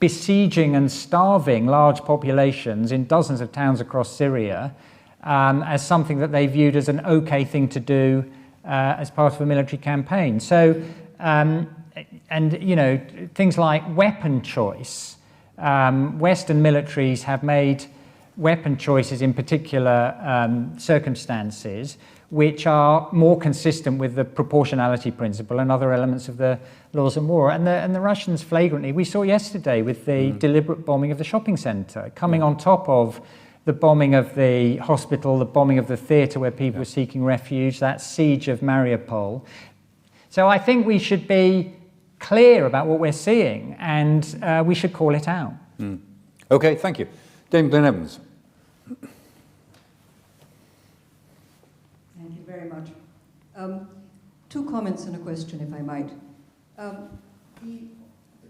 besieging and starving large populations in dozens of towns across Syria as something that they viewed as an okay thing to do as part of a military campaign. So, and you know, things like weapon choice. Western militaries have made weapon choices in particular circumstances which are more consistent with the proportionality principle and other elements of the laws of war. And the Russians flagrantly, we saw yesterday with the deliberate bombing of the shopping centre, coming on top of the bombing of the hospital, the bombing of the theatre where people were seeking refuge, that siege of Mariupol. So I think we should be clear about what we're seeing, and we should call it out. Okay, thank you. Dame Glenn Evans. Thank you very much. Two comments and a question, if I might. Or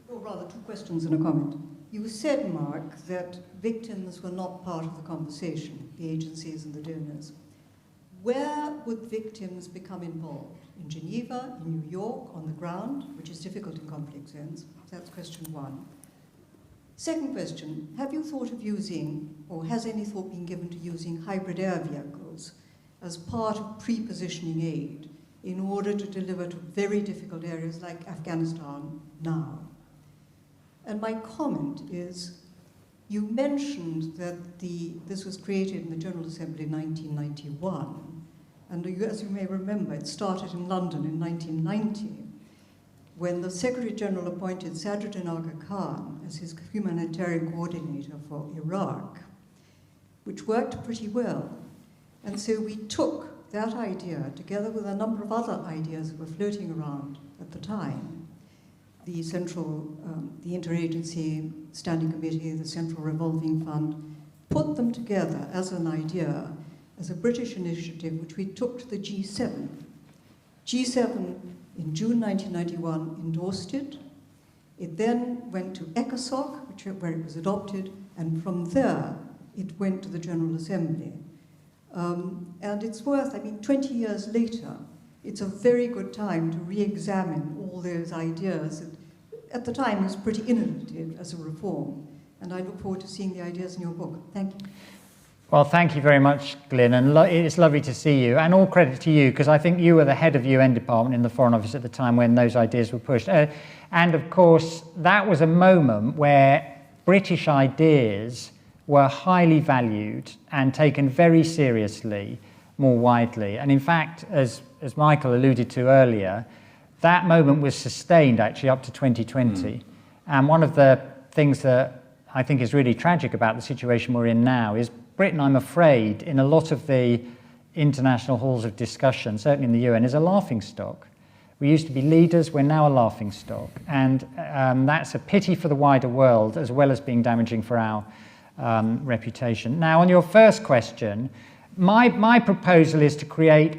rather, two questions and a comment. You said, Mark, that victims were not part of the conversation, the agencies and the donors. Where would victims become involved? In Geneva, in New York, on the ground, which is difficult in conflict zones? That's question one. Second question, have you thought of using, or has any thought been given to using hybrid air vehicles as part of pre-positioning aid in order to deliver to very difficult areas like Afghanistan now? And my comment is, you mentioned that this was created in the General Assembly in 1991, and as you may remember, it started in London in 1990, when the Secretary-General appointed Sadruddin Aga Khan as his humanitarian coordinator for Iraq, which worked pretty well. And so we took that idea, together with a number of other ideas that were floating around at the time, the Interagency Standing Committee, the Central Revolving Fund, put them together as an idea, as a British initiative, which we took to the G7. G7 in June 1991 endorsed it. It then went to ECOSOC, where it was adopted, and from there it went to the General Assembly. And it's worth, 20 years later, it's a very good time to re-examine all those ideas that at the time was pretty innovative as a reform. And I look forward to seeing the ideas in your book. Thank you. Well, thank you very much, Glyn, and it's lovely to see you. And all credit to you, because I think you were the head of the UN department in the Foreign Office at the time when those ideas were pushed. And of course, that was a moment where British ideas were highly valued and taken very seriously more widely. And in fact, as Michael alluded to earlier, that moment was sustained actually up to 2020. And one of the things that I think is really tragic about the situation we're in now is Britain, I'm afraid, in a lot of the international halls of discussion, certainly in the UN, is a laughingstock. We used to be leaders, we're now a laughingstock. And that's a pity for the wider world, as well as being damaging for our reputation. Now, on your first question, my proposal is to create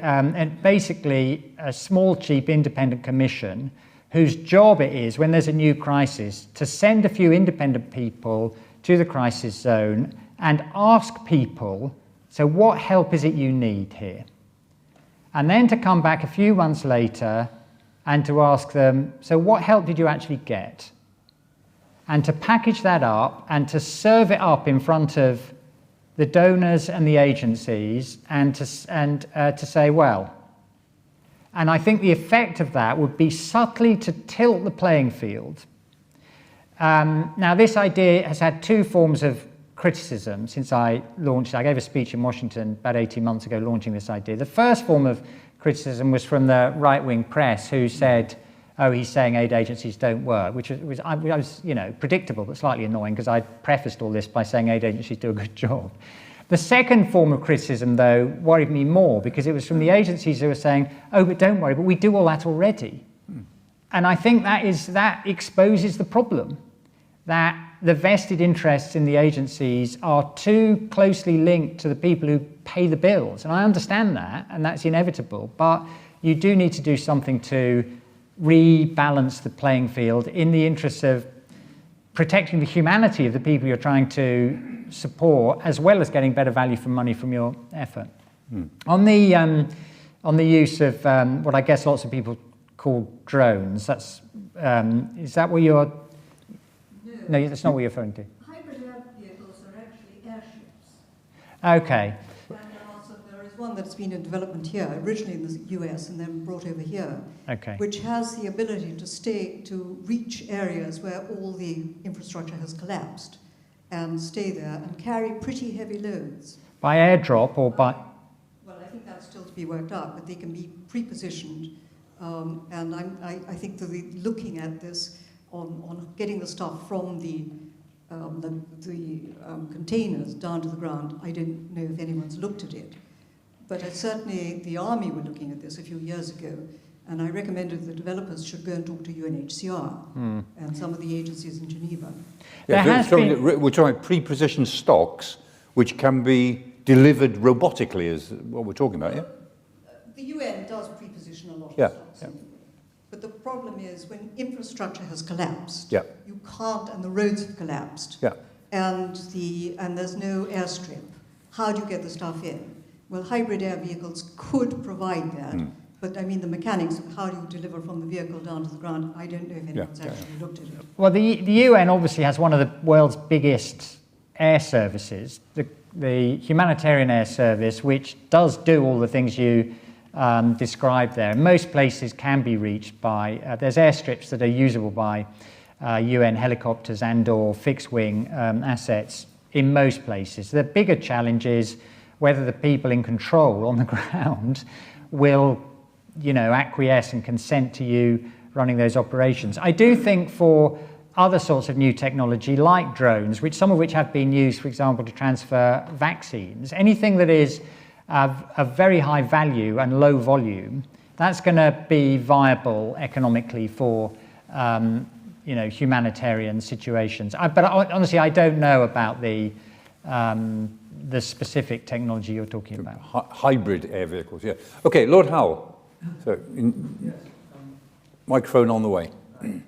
basically a small, cheap, independent commission whose job it is, when there's a new crisis, to send a few independent people to the crisis zone and ask people, so what help is it you need here? And then to come back a few months later and to ask them, so what help did you actually get? And to package that up and to serve it up in front of the donors and the agencies and to say, well, and I think the effect of that would be subtly to tilt the playing field. Now, this idea has had two forms of criticism since I launched it. I gave a speech in Washington about 18 months ago launching this idea. The first form of criticism was from the right-wing press, who said, oh, he's saying aid agencies don't work, which was predictable but slightly annoying, because I prefaced all this by saying aid agencies do a good job. The second form of criticism, though, worried me more, because it was from the agencies who were saying, oh, but don't worry, but we do all that already. And I think that exposes the problem, that the vested interests in the agencies are too closely linked to the people who pay the bills. And I understand that, and that's inevitable, but you do need to do something to rebalance the playing field in the interests of protecting the humanity of the people you're trying to support, as well as getting better value for money from your effort. On the use of what I guess lots of people call drones, that's is that what you're... No, that's not what you're referring to. Hybrid air vehicles are actually airships. Okay. And also there is one that's been in development here, originally in the US and then brought over here, which has the ability to reach areas where all the infrastructure has collapsed and stay there and carry pretty heavy loads. By airdrop or by... Well, I think that's still to be worked out, but they can be pre-positioned. And I think that looking at this, on getting the stuff from the containers down to the ground, I don't know if anyone's looked at it. But certainly the Army were looking at this a few years ago, and I recommended the developers should go and talk to UNHCR and some of the agencies in Geneva. Yeah, we're talking about pre-positioned stocks, which can be delivered robotically, is what we're talking about, yeah? The UN does pre-position a lot of stocks. Yeah. But the problem is when infrastructure has collapsed, you can't, and the roads have collapsed, Yeah. and there's no airstrip. How do you get the stuff in? Well, hybrid air vehicles could provide that, but I mean the mechanics of how do you deliver from the vehicle down to the ground, I don't know if anyone's actually looked at it. Well, the UN obviously has one of the world's biggest air services, the Humanitarian Air Service, which does do all the things you described there. Most places can be reached by, there's airstrips that are usable by UN helicopters and or fixed-wing assets in most places. The bigger challenge is whether the people in control on the ground will, acquiesce and consent to you running those operations. I do think for other sorts of new technology like drones, some of which have been used, for example, to transfer vaccines, anything that is of very high value and low volume, that's going to be viable economically for humanitarian situations. But honestly, I don't know about the specific technology you're talking about. Hybrid air vehicles, yeah. Okay, Lord Howell. So, microphone on the way. Thank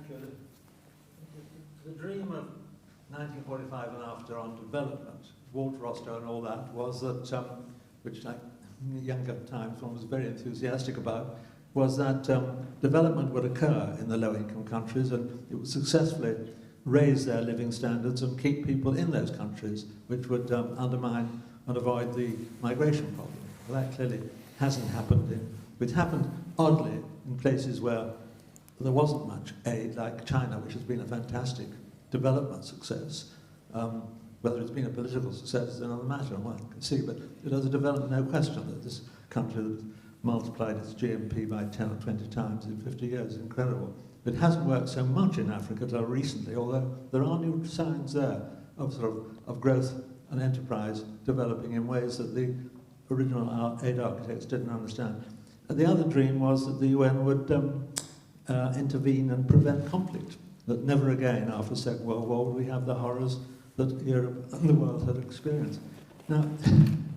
you. The dream of 1945 and after on development, Walter Rostow and all that, was that, which in younger times one was very enthusiastic about, was that development would occur in the low-income countries and it would successfully raise their living standards and keep people in those countries, which would undermine and avoid the migration problem. Well, that clearly hasn't happened. It happened oddly in places where there wasn't much aid, like China, which has been a fantastic development success. Whether it's been a political success is another matter, one can see, but as a development, no question that this country has multiplied its GMP by 10 or 20 times in 50 years is incredible. It hasn't worked so much in Africa till recently, although there are new signs there of growth and enterprise developing in ways that the original aid architects didn't understand. And the other dream was that the UN would intervene and prevent conflict, that never again after the Second World War would we have the horrors that Europe and the world had experienced. Now,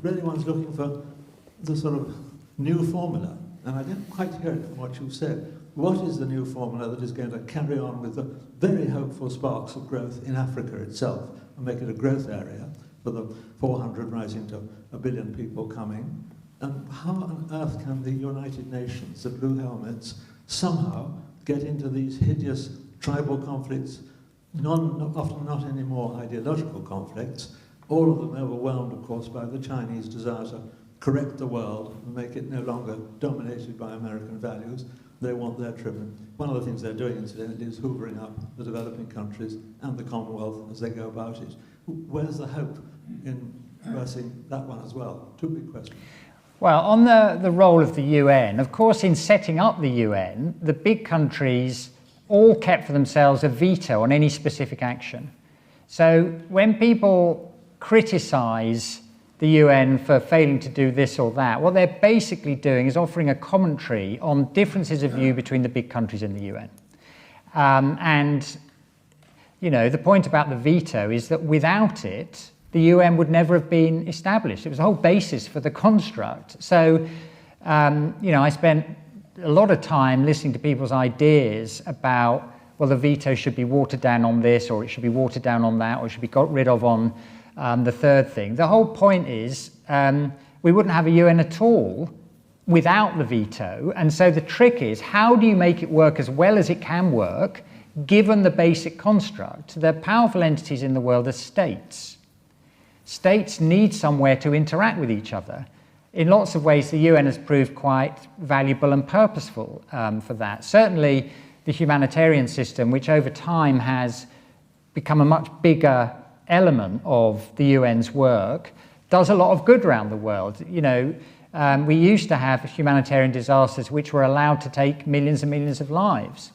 really one's looking for the sort of new formula, and I didn't quite hear it from what you said. What is the new formula that is going to carry on with the very hopeful sparks of growth in Africa itself and make it a growth area for the 400 rising to 1 billion people coming? And how on earth can the United Nations, the Blue Helmets, somehow get into these hideous tribal conflicts, often not any more ideological conflicts, all of them overwhelmed, of course, by the Chinese desire to correct the world and make it no longer dominated by American values. They want their driven. One of the things they're doing, incidentally, is hoovering up the developing countries and the Commonwealth as they go about it. Where's the hope in reversing that one as well? Two big questions. Well, on the role of the UN, of course, in setting up the UN, the big countries all kept for themselves a veto on any specific action. So when people criticize the UN for failing to do this or that, what they're basically doing is offering a commentary on differences of view between the big countries in the UN. The point about the veto is that without it, the UN would never have been established. It was the whole basis for the construct. So, I spent a lot of time listening to people's ideas about, well, the veto should be watered down on this, or it should be watered down on that, or it should be got rid of on the third thing. The whole point is we wouldn't have a UN at all without the veto. And so the trick is, how do you make it work as well as it can work, given the basic construct? The powerful entities in the world are states. States need somewhere to interact with each other. In lots of ways, the UN has proved quite valuable and purposeful for that. Certainly, the humanitarian system, which over time has become a much bigger element of the UN's work, does a lot of good around the world. We used to have humanitarian disasters which were allowed to take millions and millions of lives.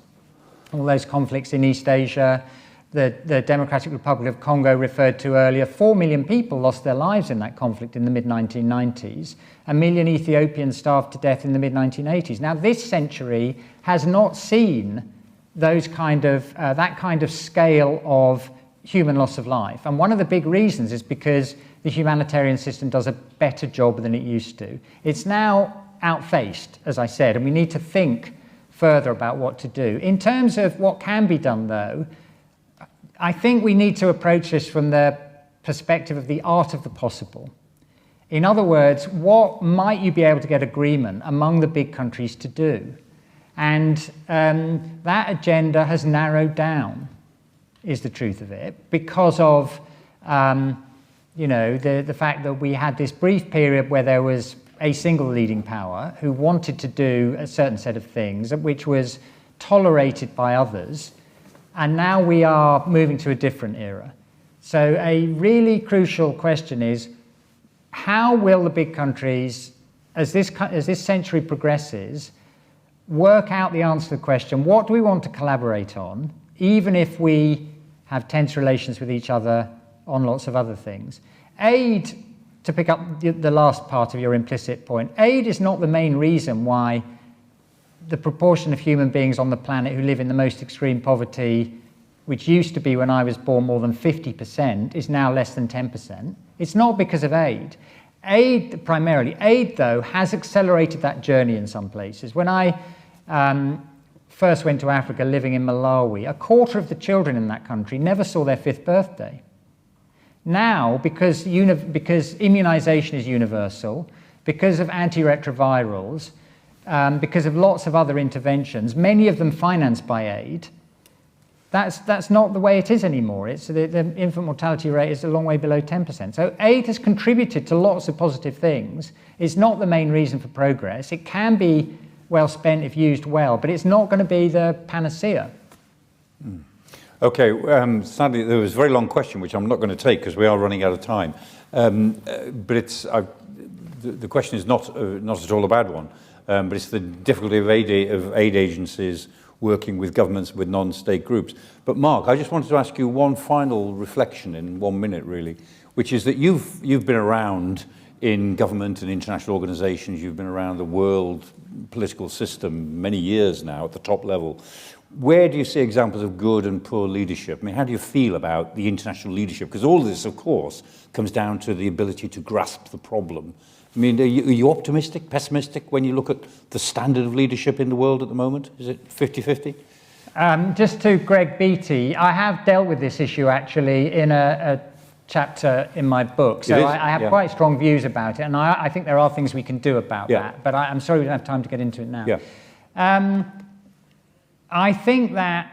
All those conflicts in East Asia, the Democratic Republic of Congo referred to earlier, 4 million people lost their lives in that conflict in the mid-1990s. 1 million Ethiopians starved to death in the mid-1980s. Now, this century has not seen that kind of scale of human loss of life. And one of the big reasons is because the humanitarian system does a better job than it used to. It's now outfaced, as I said, and we need to think further about what to do. In terms of what can be done, though, I think we need to approach this from the perspective of the art of the possible. In other words, what might you be able to get agreement among the big countries to do? And that agenda has narrowed down, is the truth of it, because of the fact that we had this brief period where there was a single leading power who wanted to do a certain set of things, which was tolerated by others, and now we are moving to a different era. So a really crucial question is, how will the big countries, as this century progresses, work out the answer to the question, what do we want to collaborate on, even if we have tense relations with each other on lots of other things? Aid, to pick up the last part of your implicit point, aid is not the main reason why the proportion of human beings on the planet who live in the most extreme poverty, which used to be when I was born more than 50%, is now less than 10%. It's not because of aid. Primarily, aid though, has accelerated that journey in some places. When I first went to Africa living in Malawi, a quarter of the children in that country never saw their 5th birthday. Now, because immunization is universal, because of antiretrovirals, because of lots of other interventions, many of them financed by aid, that's not the way it is anymore. The infant mortality rate is a long way below 10%. So aid has contributed to lots of positive things. It's not the main reason for progress. It can be well spent if used well, but it's not going to be the panacea. Mm. Okay, sadly there was a very long question which I'm not going to take because we are running out of time. But the question is not at all a bad one, but it's the difficulty of aid agencies working with governments, with non-state groups. But Mark, I just wanted to ask you one final reflection in 1 minute really, which is that you've been around in government and international organizations, you've been around the world political system many years now at the top level. Where do you see examples of good and poor leadership? I mean, how do you feel about the international leadership? Because all of this, of course, comes down to the ability to grasp the problem. I mean, are you optimistic, pessimistic when you look at the standard of leadership in the world at the moment? Is it 50-50? Just to Greg Beattie, I have dealt with this issue actually in a chapter in my book, so I have quite strong views about it, and I think there are things we can do about that, but I'm sorry we don't have time to get into it now. Yeah. I think that,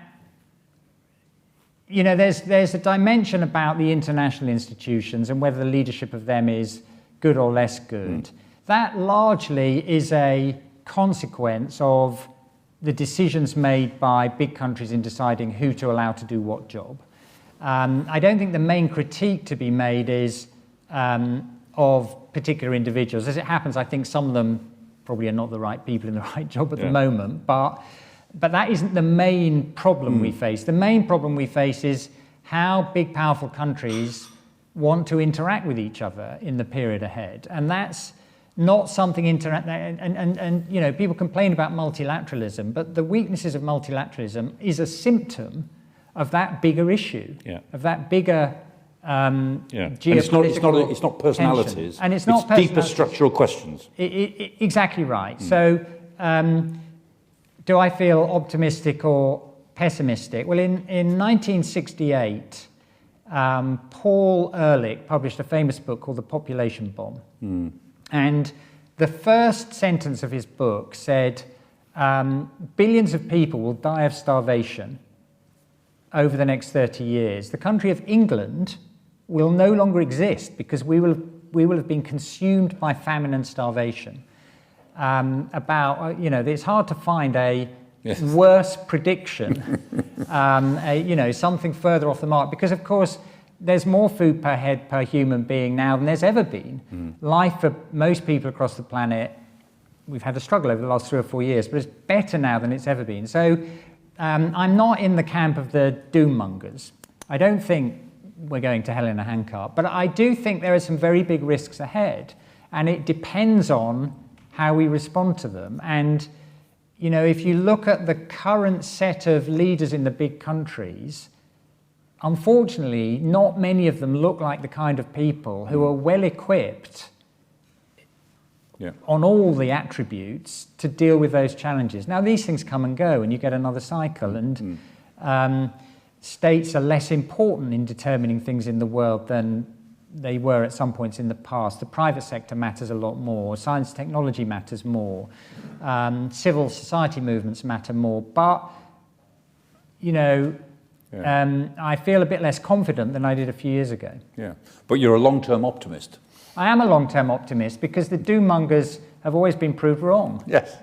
there's a dimension about the international institutions and whether the leadership of them is good or less good. That largely is a consequence of the decisions made by big countries in deciding who to allow to do what job. I don't think the main critique to be made is of particular individuals. As it happens, I think some of them probably are not the right people in the right job at the moment, but that isn't the main problem we face. The main problem we face is how big, powerful countries want to interact with each other in the period ahead. And that's not something and people complain about multilateralism, but the weaknesses of multilateralism is a symptom of that bigger issue, of that bigger geopolitical it's not personalities, tension. And it's not deeper structural questions. Exactly right. So do I feel optimistic or pessimistic? Well, in 1968, Paul Ehrlich published a famous book called The Population Bomb. And the first sentence of his book said, billions of people will die of starvation over the next 30 years. The country of England will no longer exist because we will have been consumed by famine and starvation. It's hard to find a worse prediction, something further off the mark, because of course there's more food per head per human being now than there's ever been. Life for most people across the planet, we've had a struggle over the last 3 or 4 years, but it's better now than it's ever been. So I'm not in the camp of the doom mongers. I don't think we're going to hell in a handcart, but I do think there are some very big risks ahead, and it depends on how we respond to them. And if you look at the current set of leaders in the big countries, unfortunately, not many of them look like the kind of people who are well equipped on all the attributes to deal with those challenges. Now, these things come and go, and you get another cycle, and states are less important in determining things in the world than they were at some points in the past. The private sector matters a lot more. Science and technology matters more. Civil society movements matter more. But, you know, I feel a bit less confident than I did a few years ago. Yeah, but you're a long-term optimist. I am a long-term optimist because the doommongers have always been proved wrong. Yes.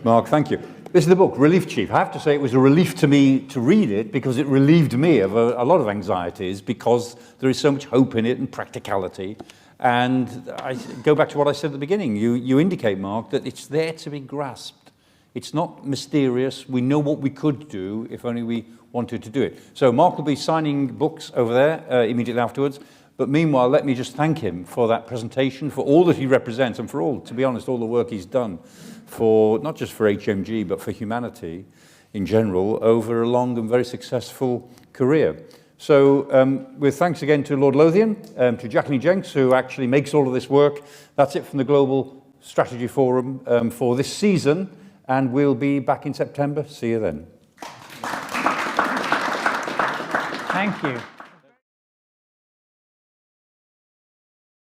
Mark, thank you. This is the book, Relief Chief. I have to say it was a relief to me to read it because it relieved me of a lot of anxieties because there is so much hope in it and practicality. And I go back to what I said at the beginning. You indicate, Mark, that it's there to be grasped. It's not mysterious. We know what we could do if only we wanted to do it. So Mark will be signing books over there immediately afterwards. But meanwhile, let me just thank him for that presentation, for all that he represents, and for all, to be honest, all the work he's done for, not just for HMG, but for humanity in general, over a long and very successful career. So with thanks again to Lord Lothian, to Jacqueline Jenks, who actually makes all of this work. That's it from the Global Strategy Forum for this season, and we'll be back in September. See you then. Thank you.